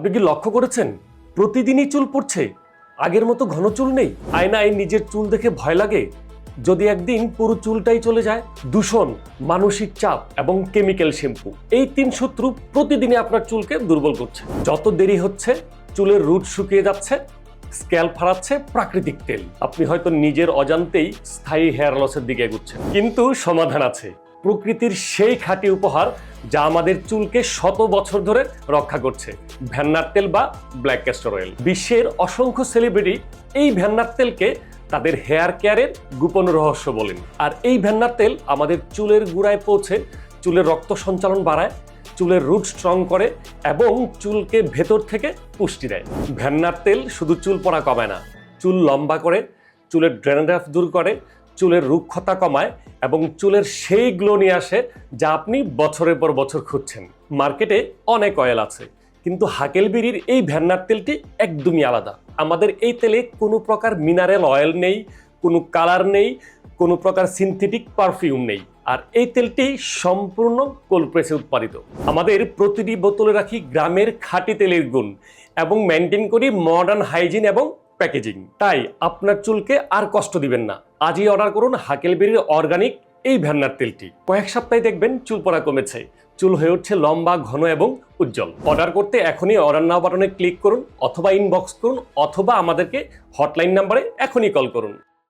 আপনি কি লক্ষ্য করেছেন প্রতিদিনই চুল পড়ছে, আগের মতো ঘন চুল নেই? আয়নায় নিজের চুল দেখে ভয় লাগে যদি একদিন পুরো চুলটাই চলে যায়। দূষণ, মানসিক চাপ এবং কেমিক্যাল শ্যাম্পু, এই তিন শত্রু প্রতিদিনই আপনার চুলকে দুর্বল করছে। যত দেরি হচ্ছে চুলের রুট শুকিয়ে যাচ্ছে, স্ক্যাল্প হারাচ্ছে প্রাকৃতিক তেল। আপনি হয়তো নিজের অজান্তেই স্থায়ী হেয়ার লসের দিকে এগুচ্ছেন। কিন্তু সমাধান আছে, প্রকৃতির সেই খাঁটি উপহার যা আমাদের চুলকে শত বছর ধরে রক্ষা করছে, ভ্যান্নার তেল বা ব্ল্যাক ক্যাস্টর অয়েল। বিশ্বের অসংখ্য সেলিব্রিটি এই ভ্যান্নার তেলকে তাদের হেয়ার কেয়ারের গোপন রহস্য বলেন। আর এই ভ্যান্নার তেল আমাদের চুলের গোড়ায় পৌঁছে চুলের রক্ত সঞ্চালন বাড়ায়, চুলের রুট স্ট্রং করে এবং চুলকে ভেতর থেকে পুষ্টি দেয়। ভ্যান্নার তেল শুধু চুল পড়া কমায় না, চুল লম্বা করে, চুলের ড্যান্ড্রাফ দূর করে, চুলের রুক্ষতা কমায় এবং চুলের সেই গ্লো নিয়ে আসে যা আপনি বছরের পর বছর খুঁজছেন। মার্কেটে অনেক অয়েল আছে, কিন্তু হাকেলবেরির এই ভ্যান্নার তেলটি একদমই আলাদা। আমাদের এই তেলে কোনো প্রকার মিনারেল অয়েল নেই, কোনো কালার নেই, কোনো প্রকার সিনথেটিক পারফিউম নেই। আর এই তেলটি সম্পূর্ণ কোল্ড প্রেসে উৎপাদিত। আমাদের প্রতিটি বোতলে রাখি গ্রামের খাঁটি তেলের গুণ এবং মেনটেন করি মডার্ন হাইজিন এবং প্যাকেজিং। তাই আপনার চুলকে আর কষ্ট দিবেন না। আজই অর্ডার করুন হাকেলবেরির অর্গানিক এই ভ্যান্নার তেলটি। কয়েক সপ্তাহে দেখবেন চুল পড়া কমেছে, চুল হয়ে উঠছে লম্বা, ঘন এবং উজ্জ্বল। অর্ডার করতে এখনই অর্ডার নাও বাটনে ক্লিক করুন, অথবা ইনবক্স করুন, অথবা আমাদেরকে হটলাইন নাম্বারে এখনই কল করুন।